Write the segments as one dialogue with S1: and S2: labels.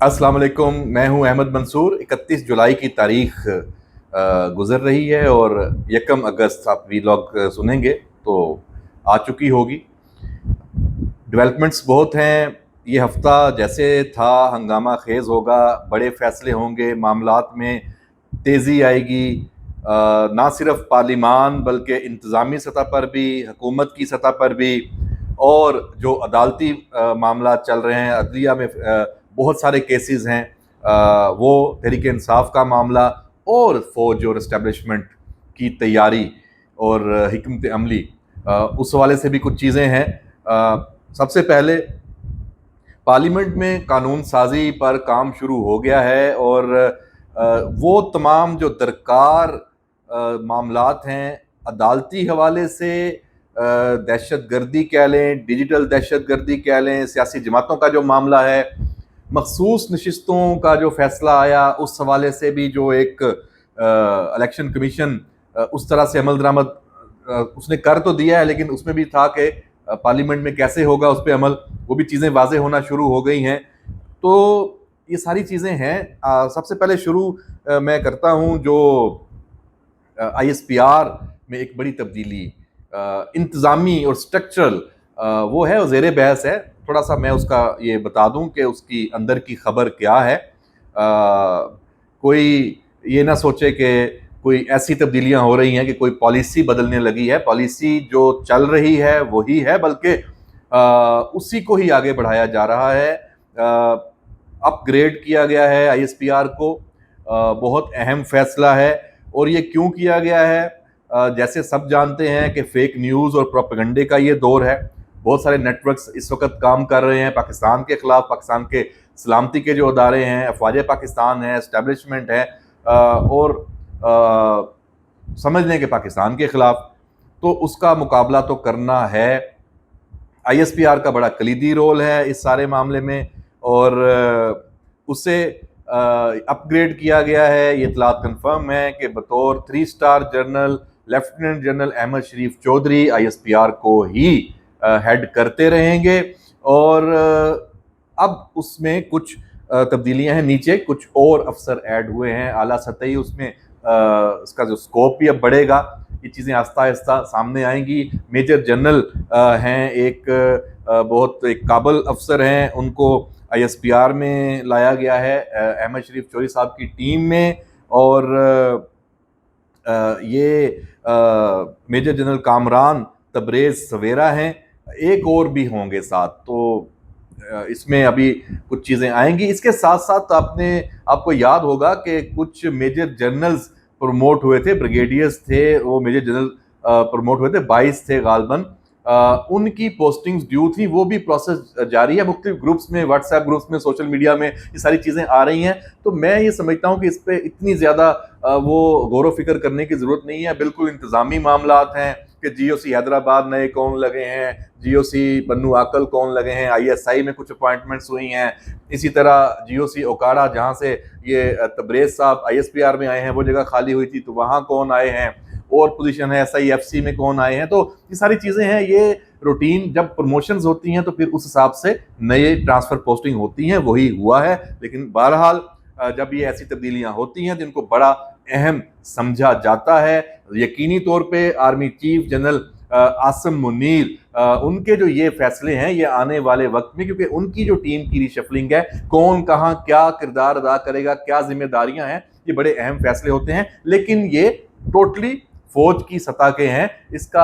S1: अस्सलाम वालेकुम। मैं हूं अहमद मंसूर। 31 जुलाई की तारीख गुजर रही है और 1 अगस्त आप वीलॉग सुनेंगे तो आ चुकी होगी। डेवलपमेंट्स बहुत हैं। ये हफ्ता जैसे था हंगामा खेज होगा, बड़े फैसले होंगे, मामलात में तेज़ी आएगी। ना सिर्फ पार्लिमान बल्कि इंतज़ामी सतह पर भी, हुकूमत की सतह पर भी, और जो अदालती मामला चल रहे हैं, अदलिया में बहुत सारे केसेस हैं, वो तहरीक इंसाफ का मामला और फ़ौज और इस्टेब्लिशमेंट की तैयारी और हिकमत अमली, उस हवाले से भी कुछ चीज़ें हैं। सबसे पहले पार्लियामेंट में कानून साजी पर काम शुरू हो गया है और वो तमाम जो दरकार मामलात हैं, अदालती हवाले से दहशत गर्दी कह लें, डिजिटल दहशत गर्दी कह लें, सियासी जमातों का जो मामला है, मखसूस नशिस्तों का जो फैसला आया, उस हवाले से भी जो एक इलेक्शन कमीशन उस तरह से अमल दरामद उसने कर तो दिया है, लेकिन उसमें भी था कि पार्लियामेंट में कैसे होगा उस पर अमल, वो भी चीज़ें वाजे होना शुरू हो गई हैं। तो ये सारी चीज़ें हैं। सबसे पहले शुरू मैं करता हूँ जो ISPR में एक बड़ी तब्दीली, इंतज़ामी और स्ट्रक्चरल, वो है, ज़ेर बहस है। थोड़ा सा मैं उसका ये बता दूं कि उसकी अंदर की खबर क्या है। कोई ये ना सोचे कि कोई ऐसी तब्दीलियां हो रही हैं कि कोई पॉलिसी बदलने लगी है। पॉलिसी जो चल रही है वही है, बल्कि उसी को ही आगे बढ़ाया जा रहा है। अपग्रेड किया गया है ISPR को। बहुत अहम फैसला है। और ये क्यों किया गया है? जैसे सब जानते हैं कि फेक न्यूज़ और प्रोपेगेंडे का ये दौर है। बहुत सारे नेटवर्क्स इस वक्त काम कर रहे हैं पाकिस्तान के ख़िलाफ़। पाकिस्तान के सलामती के जो अदारे हैं, अफवाज पाकिस्तान है, इस्टेब्लिशमेंट है, और समझ लें कि पाकिस्तान के ख़िलाफ़, तो उसका मुकाबला तो करना है। ISPR का बड़ा कलीदी रोल है इस सारे मामले में, और उसे अपग्रेड किया गया है। ये इतलात कन्फर्म है कि बतौर 3 star general lieutenant general Ahmed Sharif Chaudhry ISPR को ही हेड करते रहेंगे। और अब उसमें कुछ तब्दीलियां हैं। नीचे कुछ और अफसर ऐड हुए हैं आला सतही, उसमें इसका जो स्कोप भी अब बढ़ेगा। ये चीज़ें आहिस्ता आहिस्ता सामने आएंगी। मेजर जनरल हैं, एक बहुत एक काबिल अफसर हैं, उनको ISPR में लाया गया है अहमद शरीफ चौधरी साहब की टीम में। और ये मेजर जनरल कामरान तबरेज़ सवेरा हैं, एक और भी होंगे साथ। तो इसमें अभी कुछ चीज़ें आएंगी। इसके साथ साथ आपको याद होगा कि कुछ मेजर जनरल्स प्रमोट हुए थे, ब्रिगेडियर्स थे, वो मेजर जनरल प्रमोट हुए थे, 22 थे गालबन। उनकी पोस्टिंग्स ड्यू थी, वो भी प्रोसेस जारी है। मुख्तलिफ ग्रुप्स में, व्हाट्सएप ग्रुप्स में, सोशल मीडिया में ये सारी चीज़ें आ रही हैं। तो मैं ये समझता हूँ कि इस पर इतनी ज़्यादा वो गौर व फिक्र करने की ज़रूरत नहीं है। बिल्कुल इंतज़ामी मामलात हैं कि GOC हैदराबाद नए कौन लगे हैं, GOC बन्नू आकल कौन लगे हैं, ISI में कुछ अपॉइंटमेंट्स हुई हैं। इसी तरह GOC ओकाड़ा, जहाँ से ये तबरेज़ साहब ISPR में आए हैं, वो जगह खाली हुई थी, तो वहाँ कौन आए हैं, और पोजीशन है SIFC में कौन आए हैं। तो ये सारी चीज़ें हैं। ये रूटीन, जब प्रमोशंस होती हैं तो फिर उस हिसाब से नए ट्रांसफ़र पोस्टिंग होती हैं, वही हुआ है। लेकिन बहरहाल जब ये ऐसी तब्दीलियां होती हैं तो इनको बड़ा अहम समझा जाता है। यकीनी तौर पे army chief general Asim Munir, उनके जो ये फैसले हैं, ये आने वाले वक्त में, क्योंकि उनकी जो टीम की रिशफलिंग है, कौन कहाँ क्या किरदार अदा करेगा, क्या जिम्मेदारियां हैं, ये बड़े अहम फैसले होते हैं। लेकिन ये टोटली फौज की सतह के हैं। इसका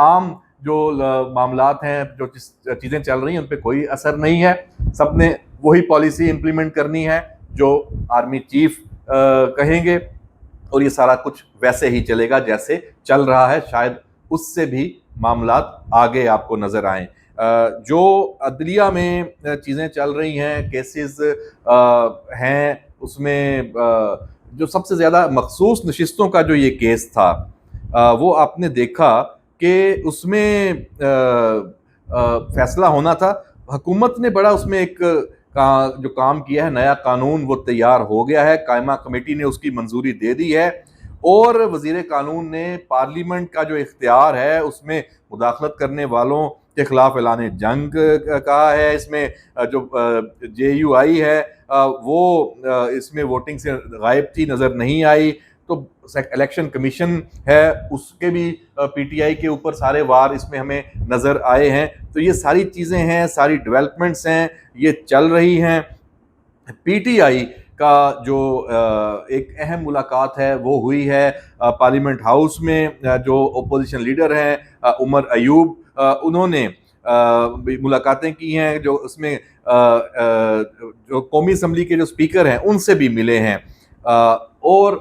S1: आम जो मामलात हैं, जो चीज़ें चल रही हैं, उन पर कोई असर नहीं है। सबने वही पॉलिसी इंप्लीमेंट करनी है जो आर्मी चीफ कहेंगे, और ये सारा कुछ वैसे ही चलेगा जैसे चल रहा है। शायद उससे भी मामलात आगे आपको नज़र आएँ। जो अदलिया में चीज़ें चल रही हैं, केसेस हैं, उसमें जो सबसे ज़्यादा मखसूस नशिस्तों का जो ये केस था, वो आपने देखा कि उसमें फैसला होना था। हुकूमत ने बड़ा उसमें एक जो काम किया है, नया कानून वो तैयार हो गया है, कायमा कमेटी ने उसकी मंजूरी दे दी है। اور وزیر قانون نے پارلیمنٹ کا جو اختیار ہے اس میں مداخلت کرنے والوں کے خلاف اعلان جنگ کہا ہے. اس میں جو جے یو آئی ہے وہ اس میں ووٹنگ سے غائب تھی، نظر نہیں آئی. تو الیکشن کمیشن ہے اس کے بھی پی ٹی آئی کے اوپر سارے وار اس میں ہمیں نظر آئے ہیں. تو یہ ساری چیزیں ہیں، ساری ڈیولپمنٹس ہیں، یہ چل رہی ہیں. پی ٹی آئی کا جو ایک اہم ملاقات ہے وہ ہوئی ہے پارلیمنٹ ہاؤس میں. جو اپوزیشن لیڈر ہیں عمر ایوب، انہوں نے ملاقاتیں کی ہیں. جو اس میں جو قومی اسمبلی کے جو اسپیکر ہیں ان سے بھی ملے ہیں، اور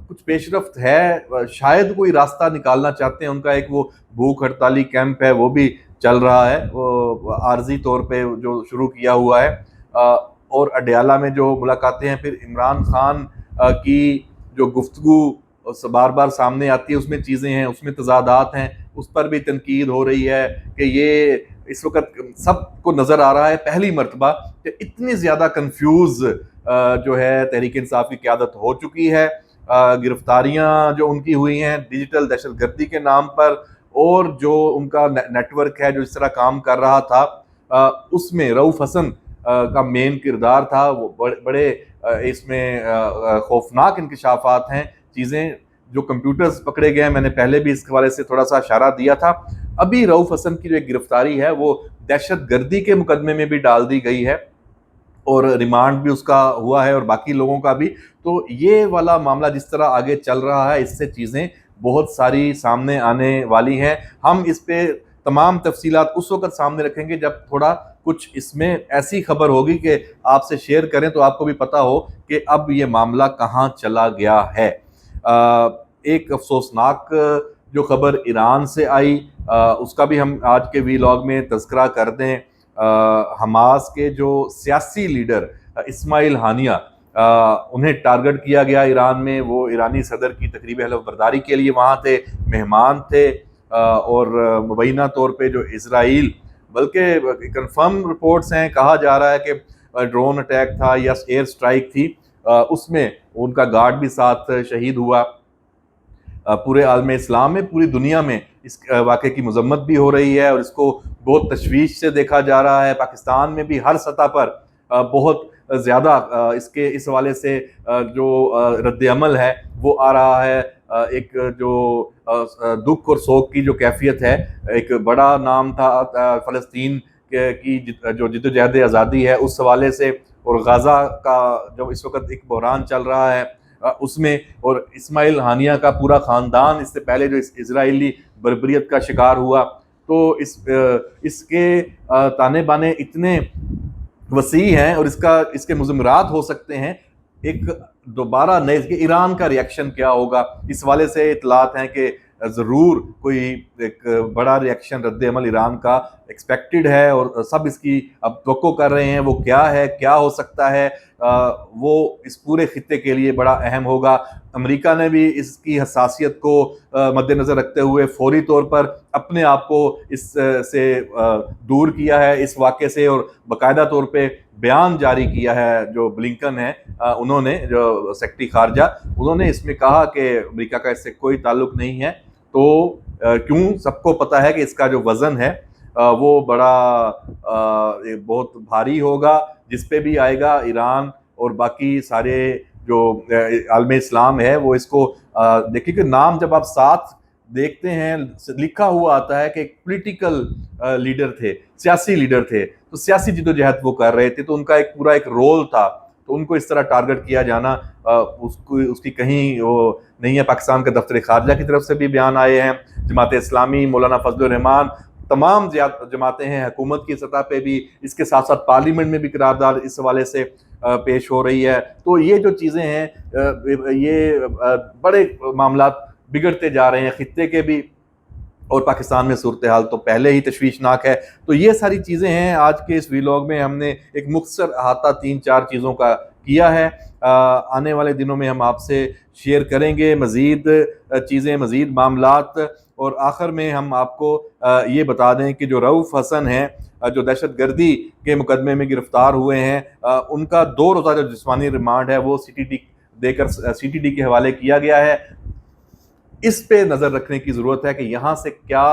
S1: کچھ پیش رفت ہے. شاید کوئی راستہ نکالنا چاہتے ہیں. ان کا ایک وہ بھوک ہڑتالی کیمپ ہے وہ بھی چل رہا ہے، وہ عارضی طور پہ جو شروع کیا ہوا ہے. اور اڈیالہ میں جو ملاقاتیں ہیں، پھر عمران خان کی جو گفتگو بار بار سامنے آتی ہے اس میں چیزیں ہیں، اس میں تضادات ہیں، اس پر بھی تنقید ہو رہی ہے کہ یہ اس وقت سب کو نظر آ رہا ہے پہلی مرتبہ کہ اتنی زیادہ کنفیوز جو ہے تحریک انصاف کی قیادت ہو چکی ہے. گرفتاریاں جو ان کی ہوئی ہیں ڈیجیٹل دہشت گردی کے نام پر، اور جو ان کا نیٹ ورک ہے جو اس طرح کام کر رہا تھا، اس میں رؤوف حسن کا مین کردار تھا. وہ بڑے اس میں خوفناک انکشافات ہیں، چیزیں جو کمپیوٹرز پکڑے گئے ہیں. میں نے پہلے بھی اس حوالے سے تھوڑا سا اشارہ دیا تھا. ابھی رؤوف حسن کی جو ایک گرفتاری ہے وہ دہشت گردی کے مقدمے میں بھی ڈال دی گئی ہے، اور ریمانڈ بھی اس کا ہوا ہے، اور باقی لوگوں کا بھی. تو یہ والا معاملہ جس طرح آگے چل رہا ہے، اس سے چیزیں بہت ساری سامنے آنے والی ہیں. ہم اس پہ تمام تفصیلات اس وقت سامنے رکھیں گے جب تھوڑا کچھ اس میں ایسی خبر ہوگی کہ آپ سے شیئر کریں تو آپ کو بھی پتا ہو کہ اب یہ معاملہ کہاں چلا گیا ہے. ایک افسوسناک جو خبر ایران سے آئی، اس کا بھی ہم آج کے ویلاگ میں تذکرہ کر دیں. حماس کے جو سیاسی لیڈر اسماعیل ہانیہ، انہیں ٹارگٹ کیا گیا ایران میں. وہ ایرانی صدر کی تقریب حلف برداری کے لیے وہاں تھے، مہمان تھے، اور مبینہ طور پہ جو اسرائیل، بلکہ کنفرم رپورٹس ہیں، کہا جا رہا ہے کہ ڈرون اٹیک تھا یا ایئر سٹرائک تھی، اس میں ان کا گارڈ بھی ساتھ شہید ہوا. پورے عالم اسلام میں، پوری دنیا میں اس واقعے کی مذمت بھی ہو رہی ہے، اور اس کو بہت تشویش سے دیکھا جا رہا ہے. پاکستان میں بھی ہر سطح پر بہت زیادہ اس حوالے سے جو رد عمل ہے وہ آ رہا ہے. ایک جو دکھ اور سوگ کی جو کیفیت ہے، ایک بڑا نام تھا فلسطین کی جو جدوجہد آزادی ہے اس حوالے سے، اور غزہ کا جو اس وقت ایک بحران چل رہا ہے اس میں، اور اسماعیل ہانیہ کا پورا خاندان اس سے پہلے جو اسرائیلی بربریت کا شکار ہوا. تو اس کے تانے بانے اتنے وسیع ہیں، اور اس کے مضمرات ہو سکتے ہیں. ایک دوبارہ نئے کہ ایران کا ریئیکشن کیا ہوگا، اس والے سے اطلاعات ہیں کہ ضرور کوئی ایک بڑا ریئیکشن رد عمل ایران کا ایکسپیکٹڈ ہے، اور سب اس کی اب توقع کر رہے ہیں. وہ کیا ہے، کیا ہو سکتا ہے، وہ اس پورے خطے کے لیے بڑا اہم ہوگا. امریکہ نے بھی اس کی حساسیت کو مد نظر رکھتے ہوئے فوری طور پر اپنے آپ کو اس سے دور کیا ہے اس واقعے سے، اور باقاعدہ طور پہ بیان جاری کیا ہے. جو بلنکن ہیں انہوں نے، جو سیکرٹری خارجہ، انہوں نے اس میں کہا کہ امریکہ کا اس سے کوئی تعلق نہیں ہے. تو کیوں سب کو پتہ ہے کہ اس کا جو وزن ہے وہ بڑا بہت بھاری ہوگا. جس پہ بھی آئے گا ایران اور باقی سارے جو عالم اسلام ہے وہ اس کو دیکھیں کہ نام جب آپ ساتھ دیکھتے ہیں لکھا ہوا آتا ہے کہ ایک پولیٹیکل لیڈر تھے، سیاسی لیڈر تھے، تو سیاسی جدوجہد وہ کر رہے تھے، تو ان کا ایک پورا ایک رول تھا. تو ان کو اس طرح ٹارگٹ کیا جانا اس کی کہیں وہ نہیں ہے. پاکستان کے دفتر خارجہ کی طرف سے بھی بیان آئے ہیں، جماعت اسلامی، مولانا فضل الرحمان، تمام جماعتیں ہیں، حکومت کی سطح پہ بھی، اس کے ساتھ ساتھ پارلیمنٹ میں بھی قرارداد اس حوالے سے پیش ہو رہی ہے. تو یہ جو چیزیں ہیں یہ بڑے معاملات بگڑتے جا رہے ہیں خطے کے بھی، اور پاکستان میں صورتحال تو پہلے ہی تشویشناک ہے. تو یہ ساری چیزیں ہیں. آج کے اس ویلاگ میں ہم نے ایک مختصر احاطہ 3-4 چیزوں کا کیا ہے. آنے والے دنوں میں ہم آپ سے شیئر کریں گے مزید چیزیں، مزید معاملات. اور آخر میں ہم آپ کو یہ بتا دیں کہ جو رؤوف حسن ہیں جو دہشت گردی کے مقدمے میں گرفتار ہوئے ہیں، ان کا 2 روزہ جو جسمانی ریمانڈ ہے وہ देकर CTD के हवाले किया गया है। इस पे नज़र रखने की ज़रूरत है कि यहाँ से क्या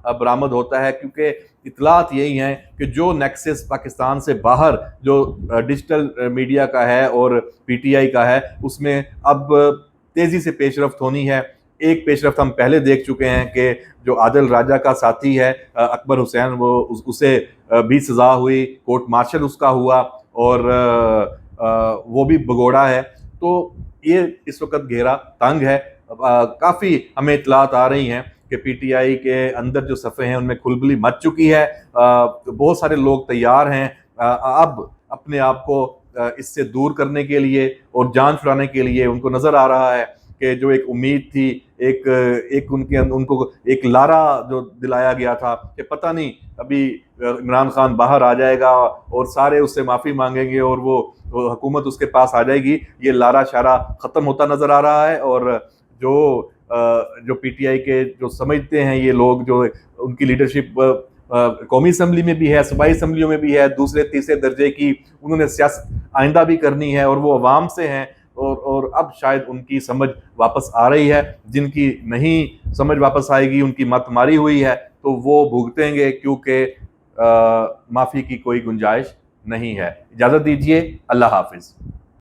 S1: बरामद होता है, क्योंकि इतलात यही हैं कि जो नेक्सस पाकिस्तान से बाहर जो डिजिटल मीडिया का है और PTI का है, उसमें अब तेज़ी से पेशरफ्त होनी है। एक पेशरफ्त हम पहले देख चुके हैं कि जो आदिल राजा का साथी है अकबर हुसैन, वो उसे भी सज़ा हुई, कोर्ट मार्शल उसका हुआ और वो भी भगोड़ा है। तो ये इस वक्त घेरा तंग है। काफ़ी हमें इतलात आ रही हैं कि PTI के अंदर जो सफ़े हैं उनमें खुलबली मच चुकी है। बहुत सारे लोग तैयार हैं अब अपने आप को इससे दूर करने के लिए और जान छुड़ाने के लिए। उनको नज़र आ रहा है कि जो एक उम्मीद थी, एक उनको एक लारा जो दिलाया गया था कि पता नहीं अभी इमरान खान बाहर आ जाएगा और सारे उससे माफ़ी मांगेंगे और वो हुकूमत उसके पास आ जाएगी, ये लारा शारा ख़त्म होता नज़र आ रहा है। और जो PTI के जो समझते हैं ये लोग, जो उनकी लीडरशिप कौमी असम्बली में भी है, सूबाई असम्बलियों में भी है, दूसरे तीसरे दर्जे की उन्होंने सियासत आइंदा भी करनी है और वो अवाम से हैं और अब शायद उनकी समझ वापस आ रही है। जिनकी नहीं समझ वापस आएगी, उनकी मत मारी हुई है, तो वो भुगतेंगे, क्योंकि माफ़ी की कोई गुंजाइश नहीं है। इजाज़त दीजिए, अल्लाह हाफिज़।